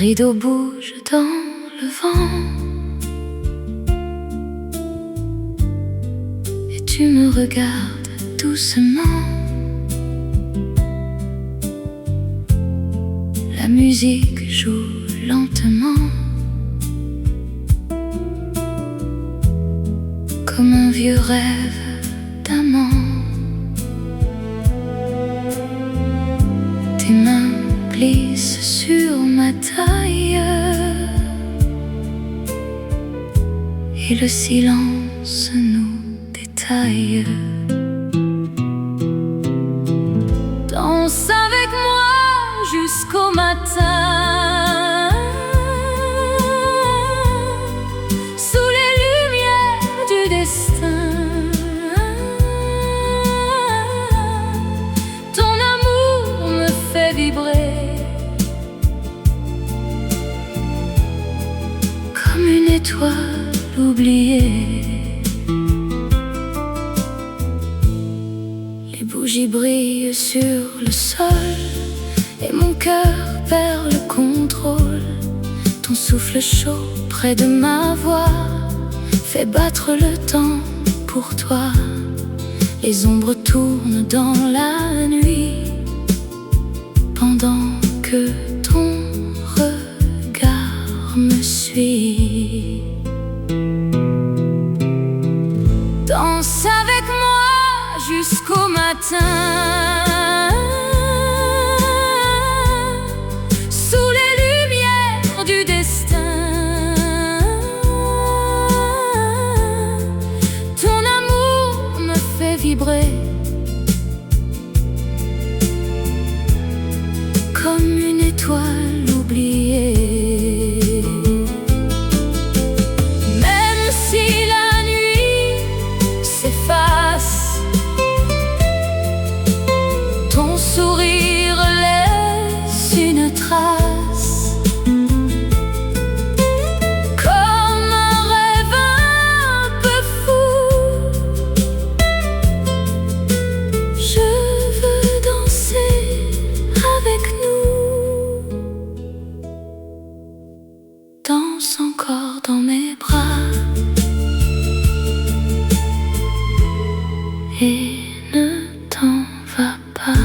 rideau bouge dans le vent et tu me regardes doucement. La musique joue lentement, comme un vieux rêve d'amant. Tes mains glissent sur ma taille et le silence nous détaille. Danse avec moi jusqu'au matin, sous les lumières du destin. Ton amour me fait vibrer comme une étoile oubliée. Les bougies brillent sur le sol et mon cœur perd le contrôle. Ton souffle chaud près de ma voix fait battre le temps pour toi. Les ombres tournent dans la nuit pendant que ton regard me suit. Danse avec moi jusqu'au matin, sous les lumières du destin. Ton amour me fait vibrer comme une étoile oubliée. Même si la nuit s'efface, ton sourire laisse une trace, comme un rêve un peu fou. Je veux danser avec nous. Danse encore dans mes bras et ne t'en va pas.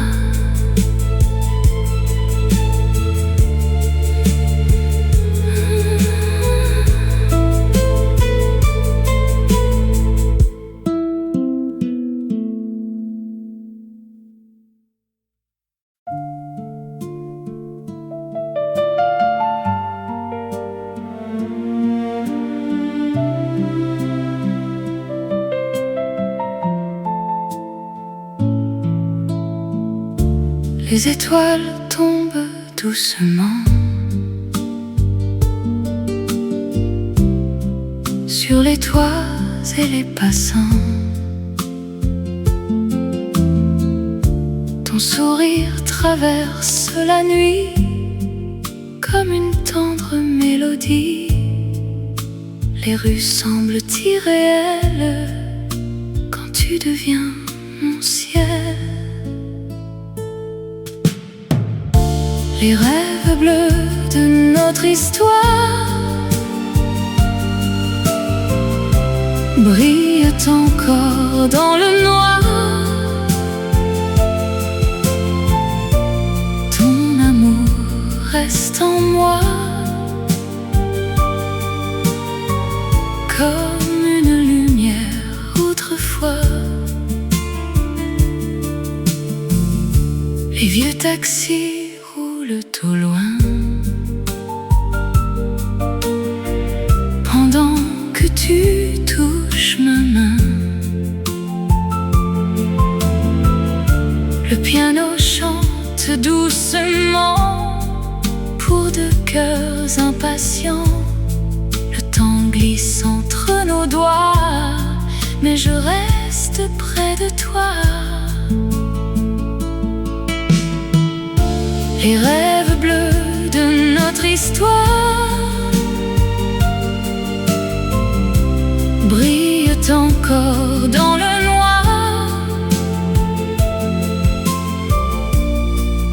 Les étoiles tombent doucement sur les toits et les passants. Ton sourire traverse la nuit comme une tendre mélodie. Les rues semblent irréelles quand tu deviens mon ciel. Les rêves bleus de notre histoire brillent encore dans le noir. Ton amour reste en moi comme une lumière autrefois. Les vieux taxis au loin pendant que tu touches ma main. Le piano chante doucement pour deux cœurs impatients. Le temps glisse entre nos doigts, mais je reste près de toi. Les rêves bleus de notre histoire brillent encore dans le noir.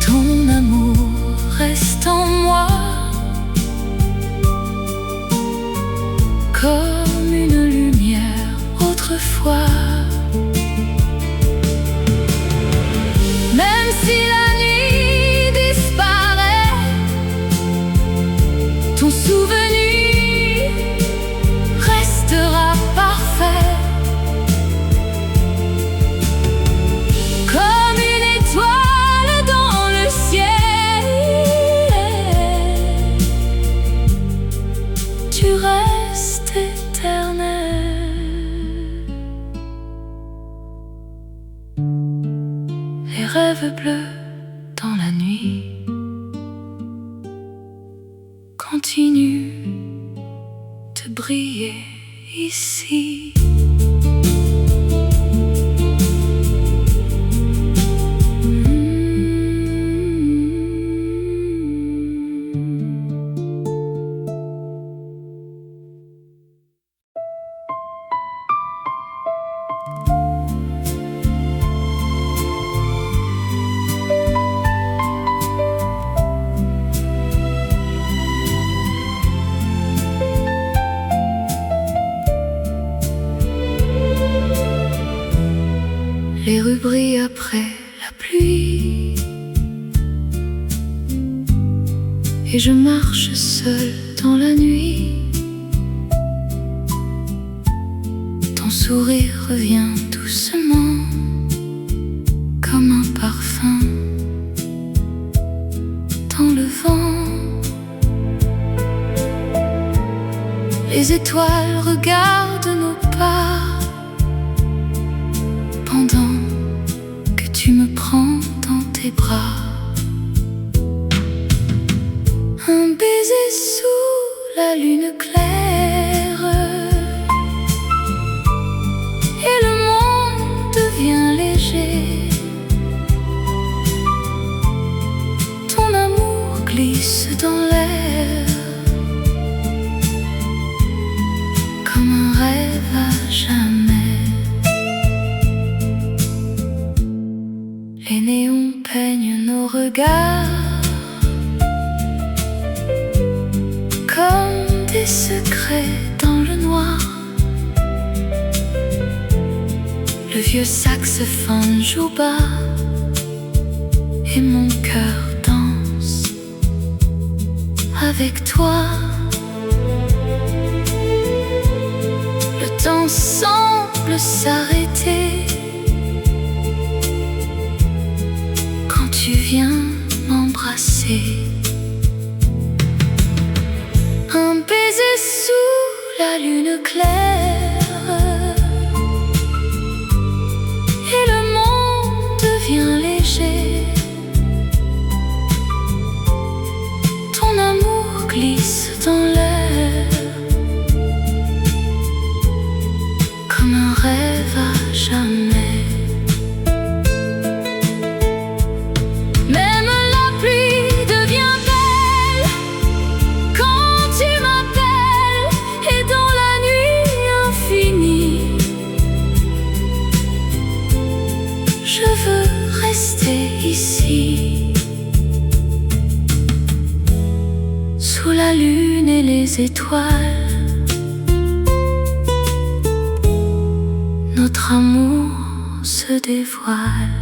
Ton amour reste en moi les rêves bleus dans la nuit continuent de briller ici. Les rues brillent après la pluie et je marche seule dans la nuit. Ton sourire revient doucement comme un parfum dans le vent. Les étoiles regardent nos pas pendant que tu me prends dans tes bras. Un baiser sous la lune claire et le monde devient léger. Ton amour glisse dans l'air comme un rêve à jamais. Les néons peignent nos regards comme des secrets dans le noir. Le vieux saxophone joue bas et mon cœur danse avec toi. Le temps semble s'arrêter quand tu viens m'embrasser. Un baiser sous la lune claire et le monde devient léger. Ton amour glisse dans l'air comme un rêve à jamais. Ici, sous la lune et les étoiles, notre amour se dévoile.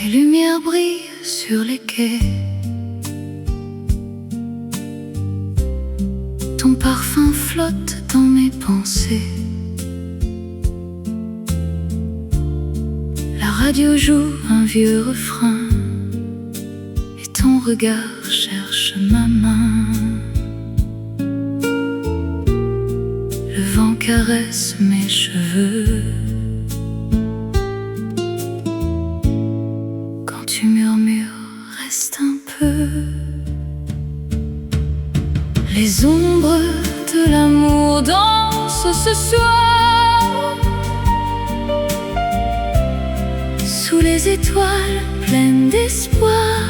Les lumières brillent sur les quais, ton parfum flotte dans mes pensées. La radio joue un vieux refrain et ton regard cherche ma main. Le vent caresse mes cheveux quand tu murmures reste un peu. Les ombres de l'amour dansent ce soir sous les étoiles pleines d'espoir.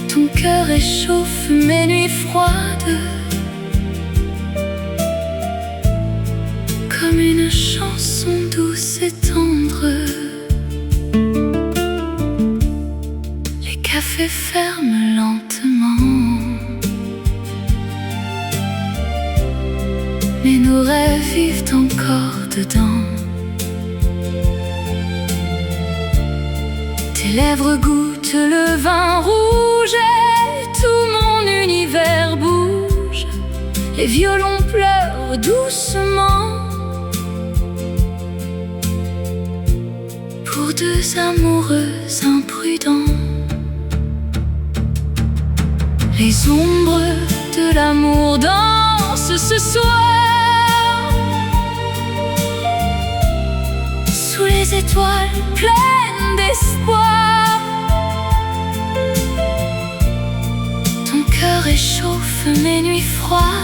Ton cœur réchauffe mes nuits froides comme une chanson douce et tendre. Les cafés ferment lentement, mais nos rêves vivent encore dedans. Tes lèvres goûtent le vin rouge et tout mon les violons pleurent doucement pour deux amoureux imprudents. Les ombres de l'amour dansent ce soir sous les étoiles pleines d'espoir. Ton cœur réchauffe mes nuits froides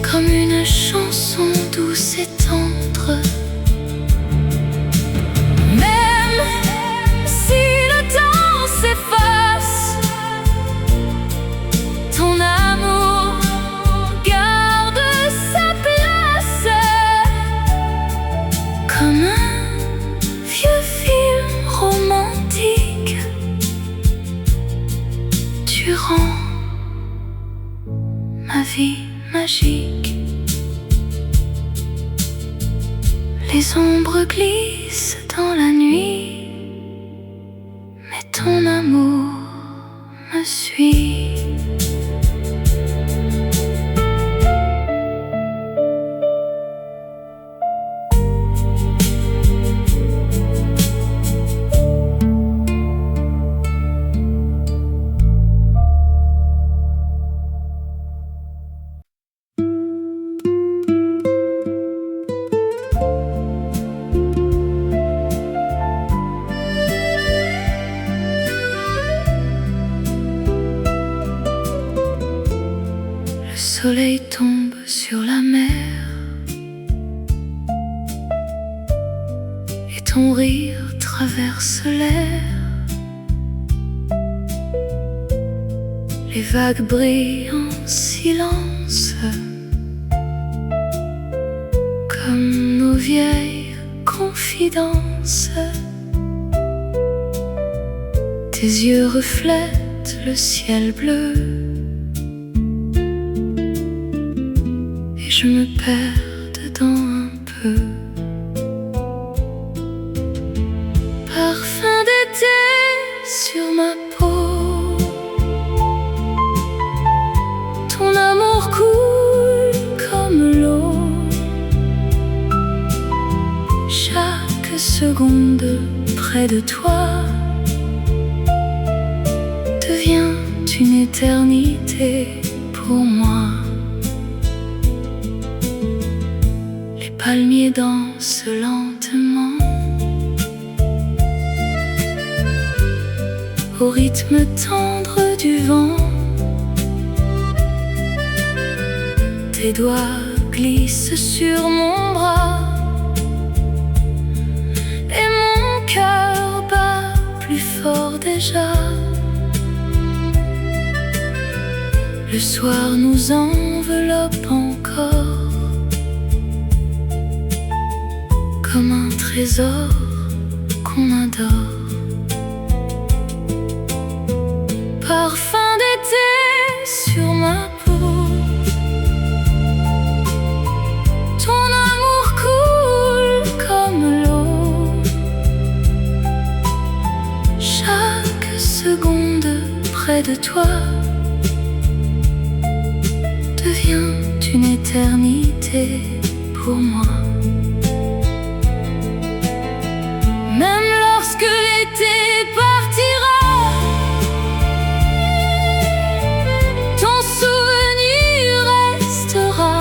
comme une chanson douce et tendre. Même si le temps s'efface, ton amour garde sa place comme un vieux film romantique. Tu rends ma vie magique. Les ombres glissent dans la nuit, mais ton amour me suit. Le soleil tombe sur la mer et ton rire traverse l'air. Les vagues brillent en silence comme nos vieilles confidences. Tes yeux reflètent le ciel bleu et je me perds dedans un peu. Parfum d'été sur ma peau, ton amour coule comme l'eau. Chaque seconde près de toi devient une éternité pour moi. Les palmiers dansent lentement au rythme tendre du vent. Tes doigts glissent sur mon bras et mon cœur bat plus fort déjà. Le soir nous enveloppe encore comme un trésor qu'on adore. Parfum d'été sur ma peau, ton amour coule comme l'eau. Chaque seconde près de toi devient une éternité pour moi. Même lorsque l'été partira, ton souvenir restera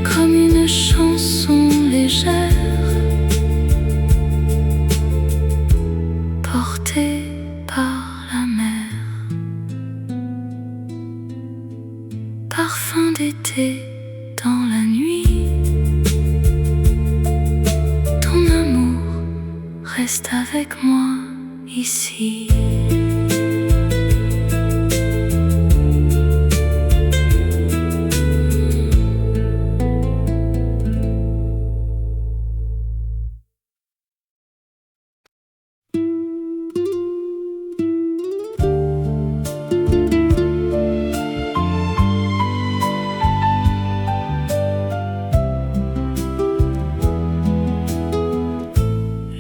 comme une chanson légère portée par la mer. Parfum d'été dans la nuit, ton amour reste avec moi ici.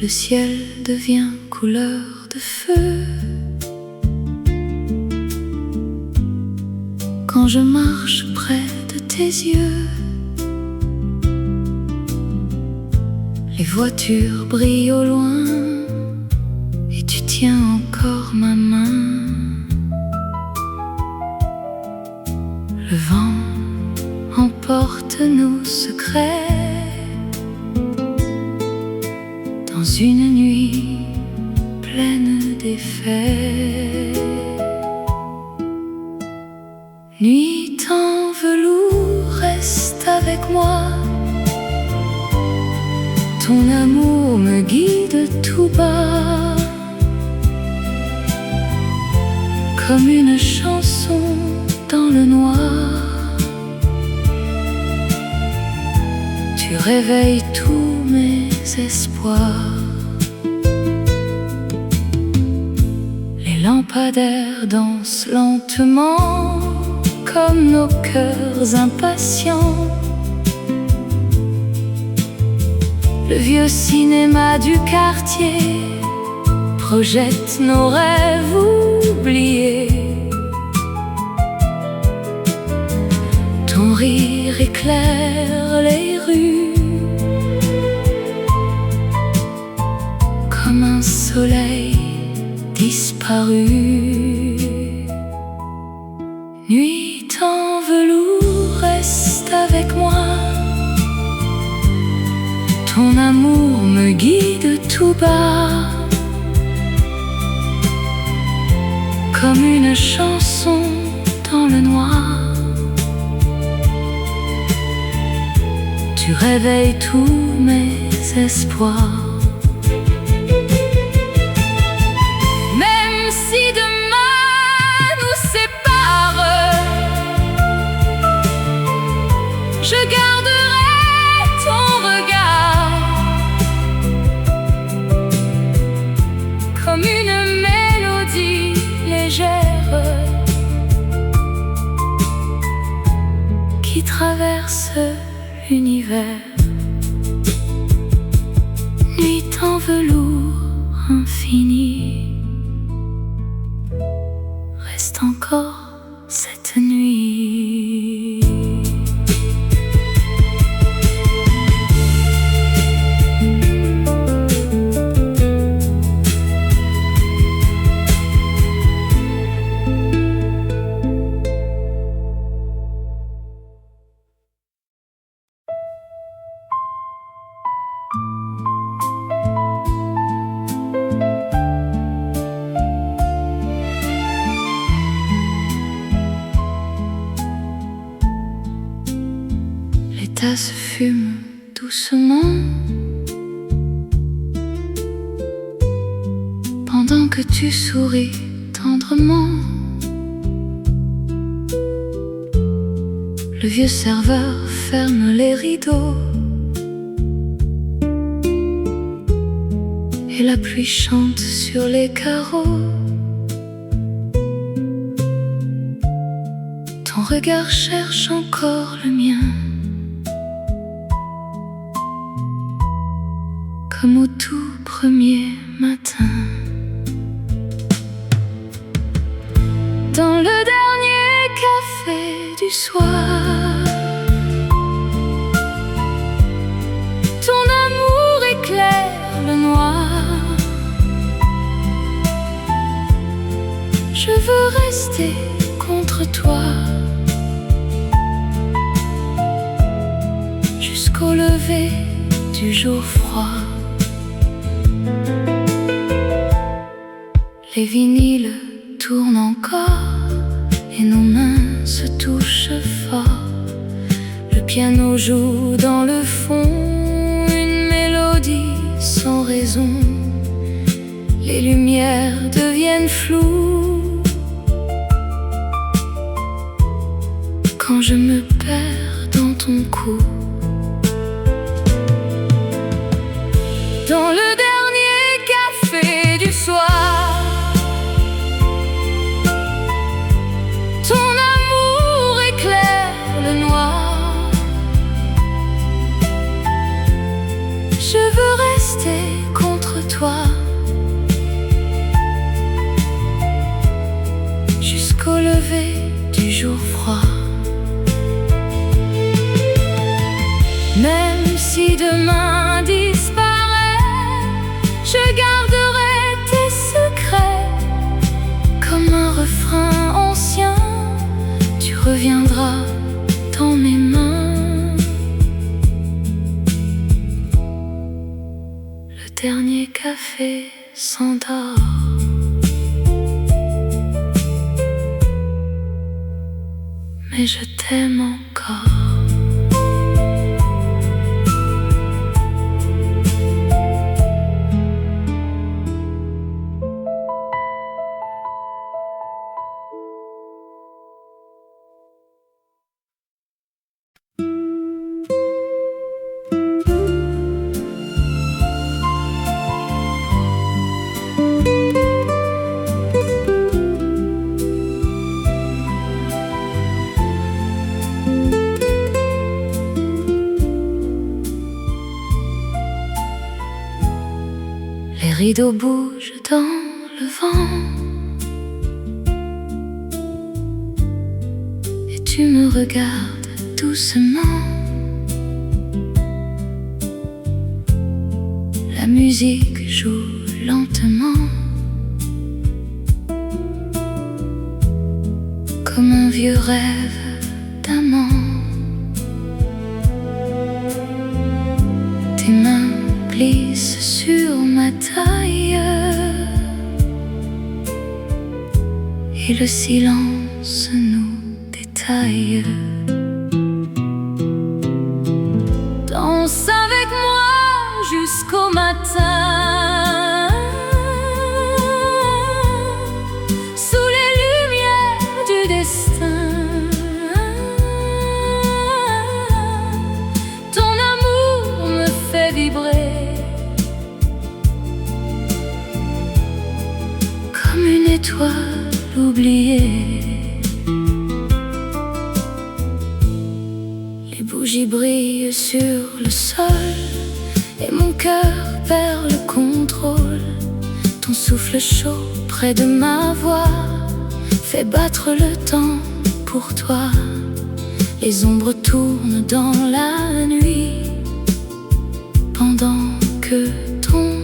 Le ciel devient couleur de feu. Quand je marche près de tes yeux, les voitures brillent au loin et tu tiens encore ma main. Le vent emporte nos secrets dans une nuit pleine d'effets. Nuit en velours, reste avec moi. Ton amour me guide tout bas, comme une chanson dans le noir. Tu réveilles tous mes espoirs. Les lampadaires dansent lentement comme nos cœurs impatients. Le vieux cinéma du quartier projette nos rêves oubliés. Ton rire éclaire les rues comme un soleil disparu. Nuit en velours, reste avec moi. Ton amour me guide tout bas, comme une chanson dans le noir. Tu réveilles tous mes espoirs. Même si demain nous sépare, je garderai ton regard comme une mélodie légère qui traverse l'univers. Nuit en velours infini, reste encore cette nuit. Les tasses fument doucement pendant que tu souris tendrement. Le vieux serveur ferme les rideaux et la pluie chante sur les carreaux. Ton regard cherche encore le mien, comme au tout premier matin. Dans le dernier café du soir, ton amour éclaire le noir. Je veux rester contre toi jusqu'au lever du jour froid. Les vinyles tournent encore et nos mains se touchent fort. Le piano joue dans le fond une mélodie sans raison. Les lumières deviennent floues quand je me perds dans ton cou. Dans le dernier café du soir, ton amour éclaire le noir. Je veux rester contre toi le dernier café s'endort. Mais je t'aime encore. Les rideaux bougent dans le vent et tu me regardes doucement. La musique joue lentement, comme un vieux rêve d'amant. Tes mains glissent sur ma taille et le silence nous détaille. Danse avec moi jusqu'au matin, sous les lumières du destin. Ton amour me fait vibrer comme une étoile oubliée. Les bougies brillent sur le sol et mon cœur perd le contrôle. Ton souffle chaud près de ma voix fait battre le temps pour toi. Les ombres tournent dans la nuit pendant que ton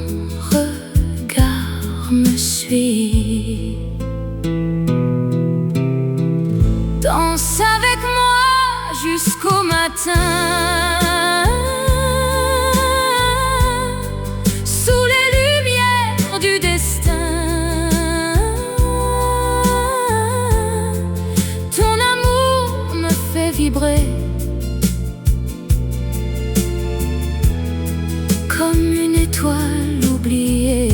regard me suit. Danse avec moi jusqu'au matin, sous les lumières du destin. Ton amour me fait vibrer comme une étoile oubliée.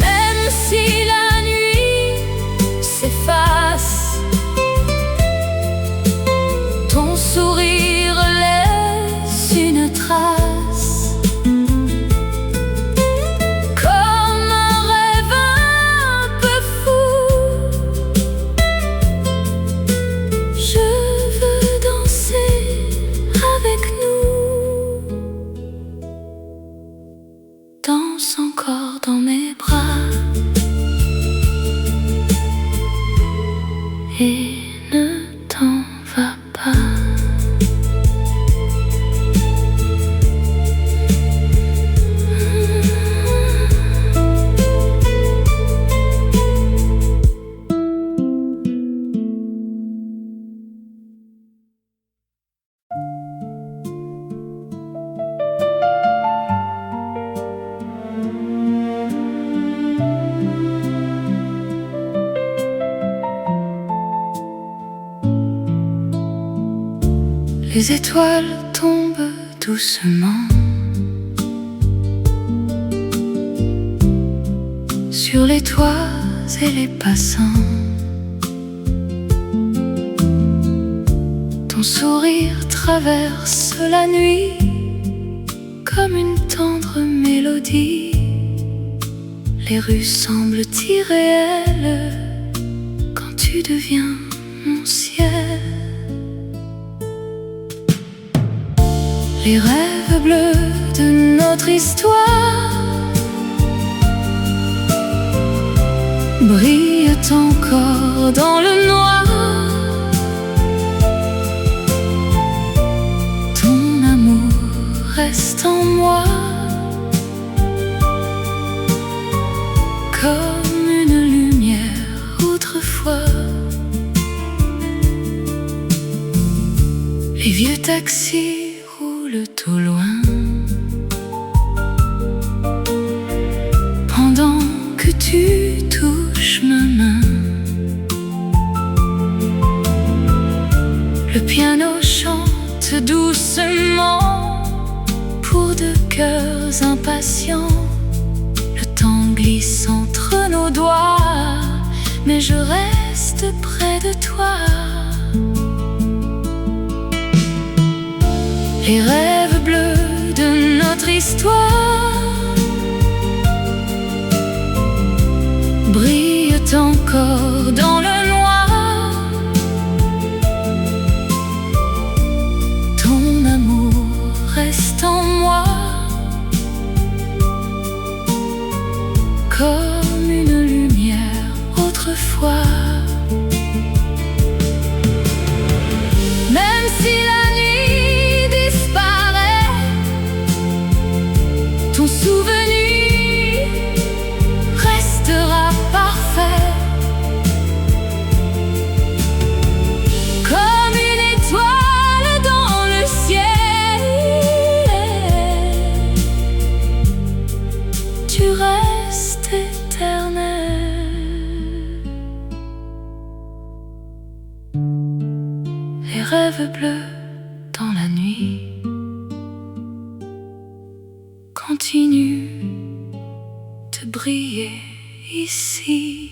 Même si la nuit s'efface, ton sourire laisse une trace, comme un rêve un peu fou. Je veux danser avec nous. Danse encore dans mes bras et ne t'en va pas. Les étoiles tombent doucement sur les toits et les passants. Ton sourire traverse la nuit comme une tendre mélodie. Les rues semblent irréelles quand tu deviens mon ciel. Les rêves bleus de notre histoire brillent encore dans le noir. Ton amour reste en moi comme une lumière autrefois. Les vieux taxis roulent au loin, nos deux cœurs impatients. Le temps glisse entre nos doigts, mais je reste près de toi. Les rêves bleus de notre histoire brillent encore dans le noir. Ton amour reste en moi comme une lumière autrefois. Même si la nuit disparaît, ton souvenir restera parfait. Comme une étoile dans le ciel, tu restes éternel. Les rêves bleus dans la nuit continuent de briller ici.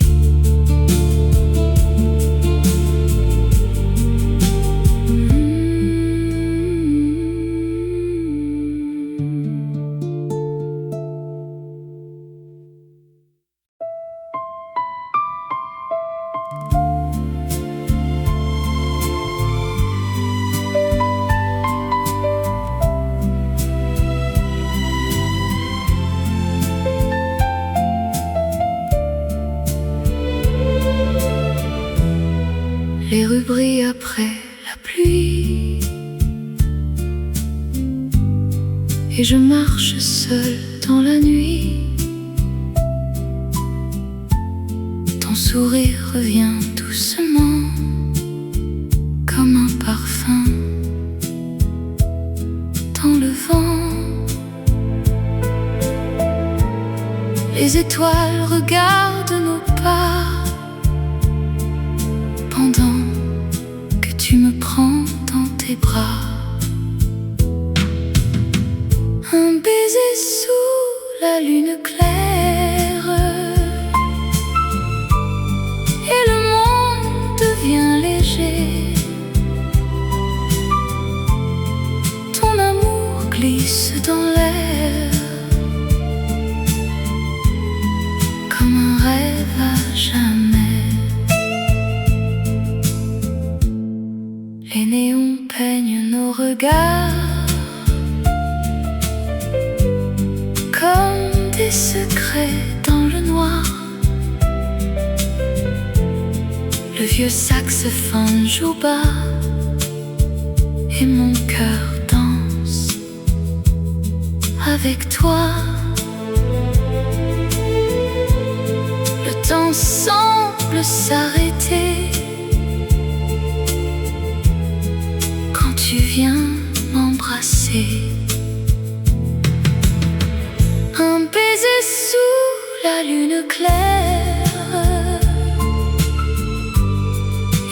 Les rues brillent après la pluie, et je marche seule dans la nuit. Ton sourire revient doucement comme un parfum dans le vent. Les étoiles regardent nos pas pendant que tu me prends dans tes bras. Un baiser sous la lune claire, et le monde devient léger. Ton amour glisse dans l'air comme un rêve à jamais. Les néons peignent nos regards comme des secrets dans le noir. Le vieux saxophone joue bas et mon cœur danse avec toi. Le temps semble s'arrêter quand tu viens m'embrasser. Un baiser sous la lune claire,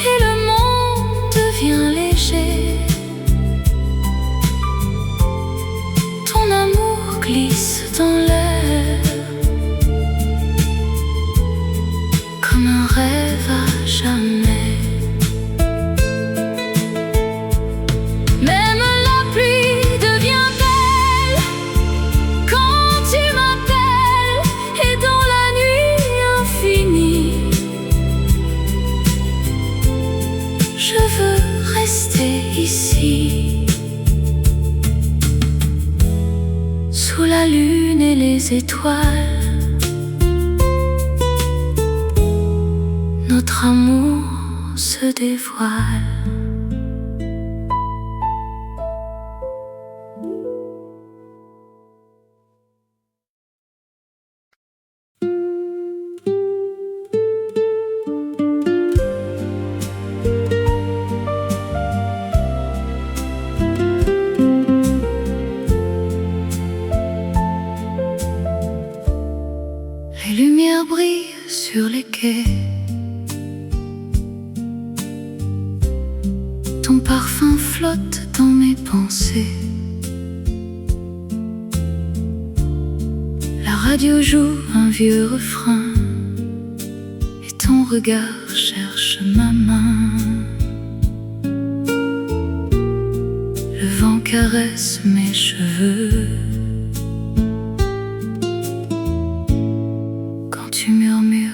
et le monde devient léger. Ton amour glisse dans l'air comme un rêve à jamais. Même la pluie devient belle quand tu m'appelles, et dans la nuit infinie, je veux rester ici, sous la lune et les étoiles. Notre amour se dévoile. Les lumières brillent sur les quais, ton parfum flotte dans mes pensées. radio joue un vieux refrain et ton regard cherche ma main. Le vent caresse mes cheveux quand tu murmures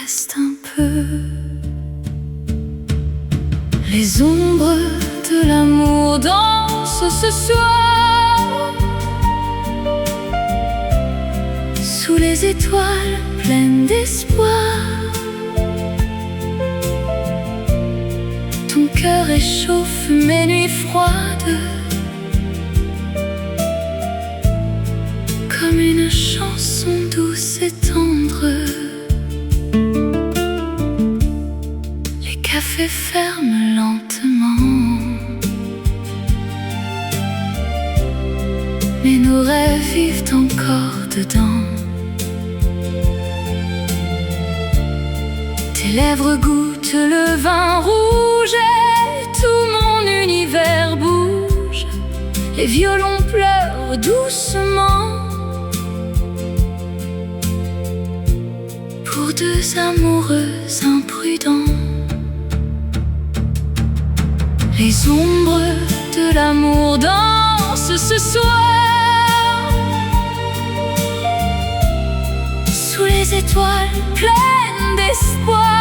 reste un peu. Les ombres de l'amour dansent ce soir sous les étoiles pleines d'espoir. Ton cœur réchauffe mes nuits froides comme une chanson douce et tendre. Les cafés ferment lentement, mais nos rêves vivent encore dedans. Tes lèvres goûtent le vin rouge et tout mon univers bouge. Les violons pleurent doucement pour deux amoureux imprudents. Les ombres de l'amour dansent ce soir sous les étoiles pleines d'espoir.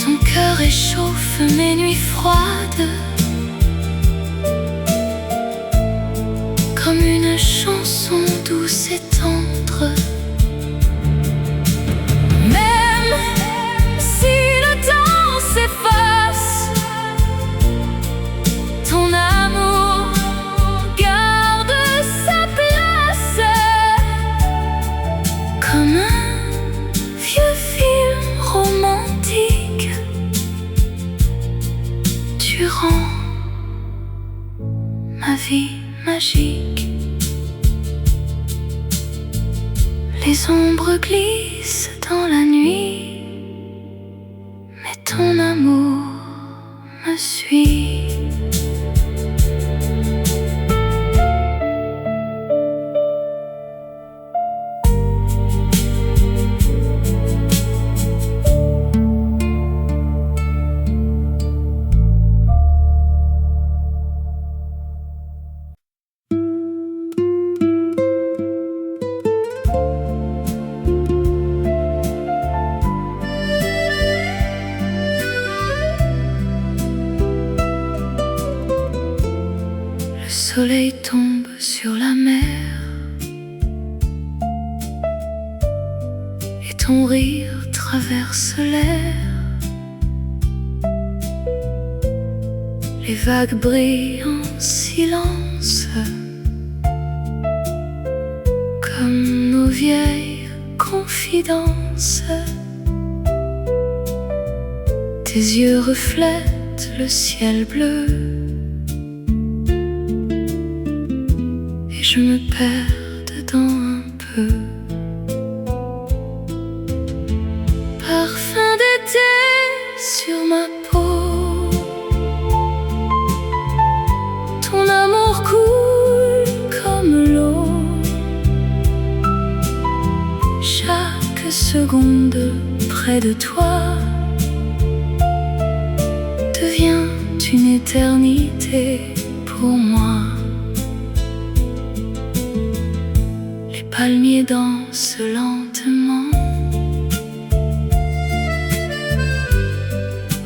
Ton cœur réchauffe mes nuits froides comme une chanson douce et tendre. Même si le temps s'efface, ton amour garde sa place comme un vieux film romantique. Tu rends ma vie magique. Les ombres glissent dans la nuit, mais ton amour me suit. Le soleil tombe sur la mer et ton rire traverse l'air. Les vagues brillent en silence comme nos vieilles confidences. Tes yeux reflètent le ciel bleu et je me perds dedans un peu. Parfum d'été sur ma peau, ton amour coule comme l'eau. Chaque seconde près de toi devient une éternité pour moi. Les palmiers dansent lentement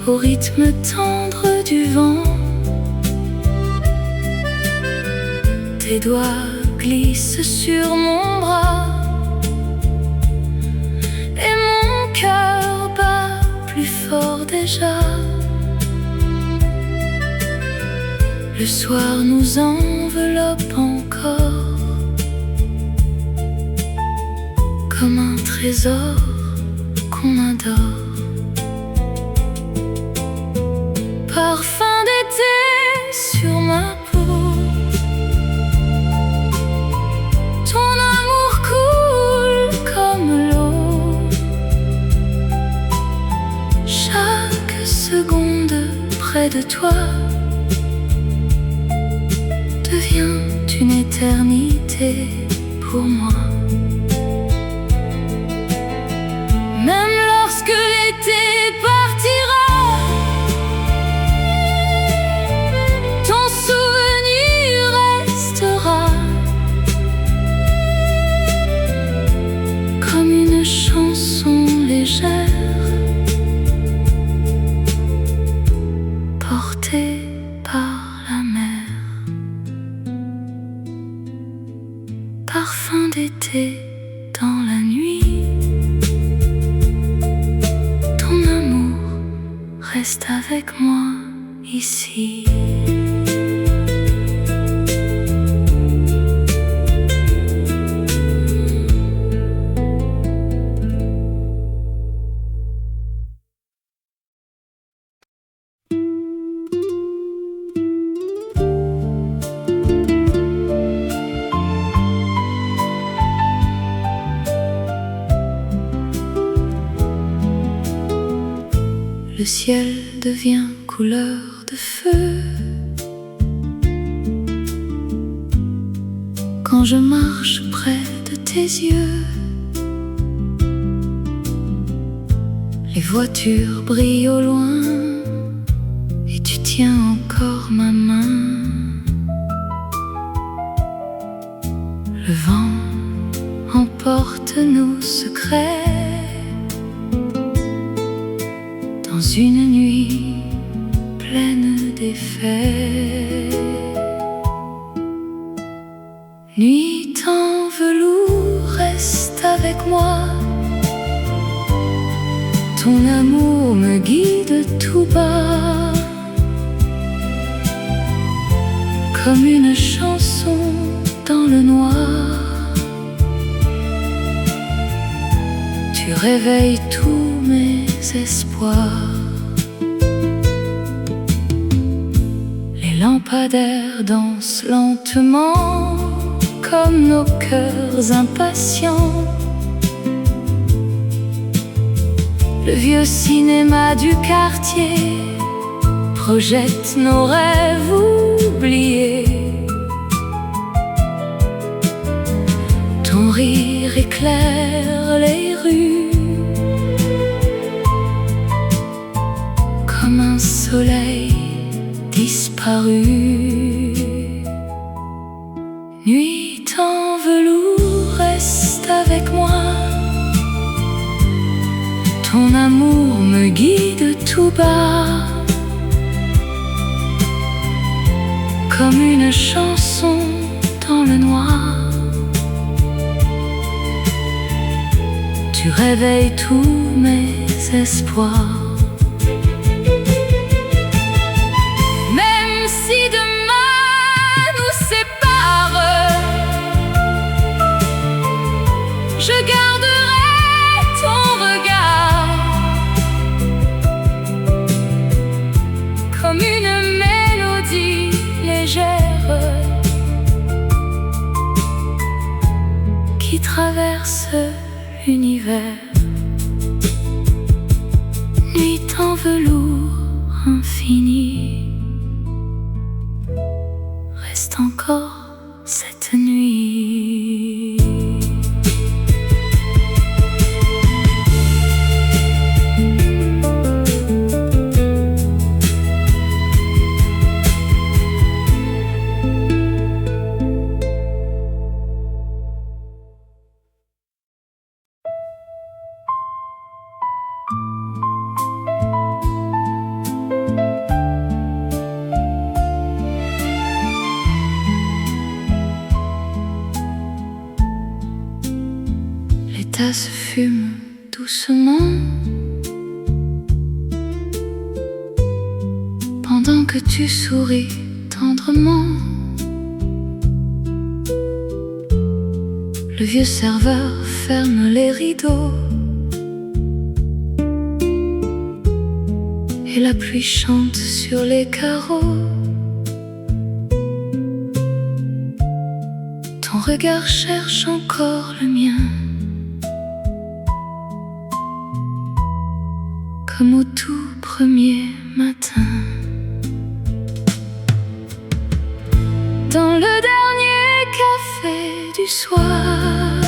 au rythme tendre du vent. Tes doigts glissent sur mon bras et mon cœur bat plus fort déjà. Le soir nous enveloppe encore comme un trésor qu'on adore. Parfum d'été sur ma peau, ton amour coule comme l'eau. Chaque seconde près de toi devient une éternité l'éternité pour moi. Même lorsque l'été partira, ton souvenir restera comme une chanson légère portée par la mer. Parfum d'été dans la nuit, ton amour reste avec moi ici. Le ciel devient couleur de feu quand je marche près de tes yeux. Les voitures brillent au loin et tu tiens encore ma main. Le vent emporte nos secrets dans une nuit pleine d'effets. Nuit en velours, reste avec moi. Ton amour me guide tout bas, comme une chanson dans le noir. Tu réveilles tous mes espoirs. Les lampadaires dansent lentement comme nos cœurs impatients. Le vieux cinéma du quartier projette nos rêves oubliés. Ton rire éclaire les rues comme un soleil disparu. Nuit en velours, reste avec moi. Ton amour me guide tout bas, comme une chanson dans le noir. Tu réveilles tous mes espoirs. Même si demain nous sépare, je garderai ton regard comme une mélodie légère qui traverse l'univers. Nuit en velours infini, reste encore cette nuit. Les tasses fument doucement pendant que tu souris tendrement. Le vieux serveur ferme les rideaux et la pluie chante sur les carreaux. Ton regard cherche encore le mien, comme au tout premier matin. Dans le dernier café du soir.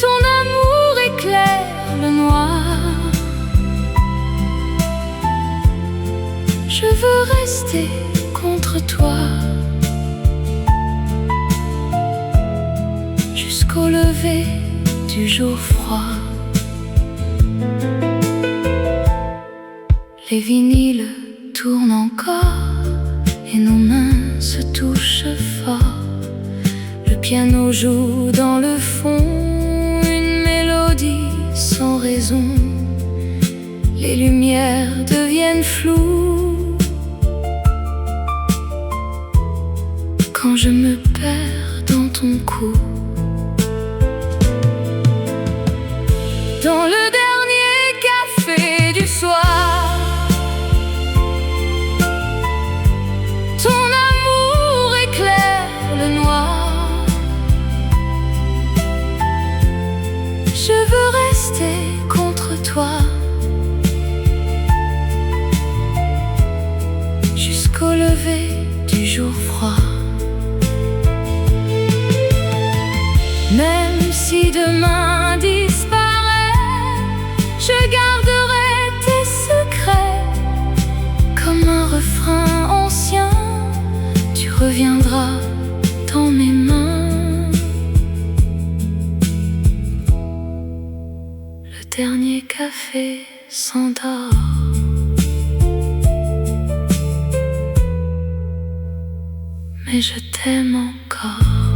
Ton amour éclaire le noir. Je veux rester contre toi jusqu'au lever du jour froid. Les vinyles tournent encore et nos mains se touchent fort. Le piano joue dans le fond une mélodie sans raison. Les lumières deviennent floues quand je me perds dans ton cou. Dans le dernier café du soir, ton amour éclaire le noir. Je veux rester contre toi jusqu'au lever du jour froid. Même si demain disparaît, je garderai tes secrets. Comme un refrain ancien, tu reviendras dans mes mains. Le dernier café s'endort, mais je t'aime encore.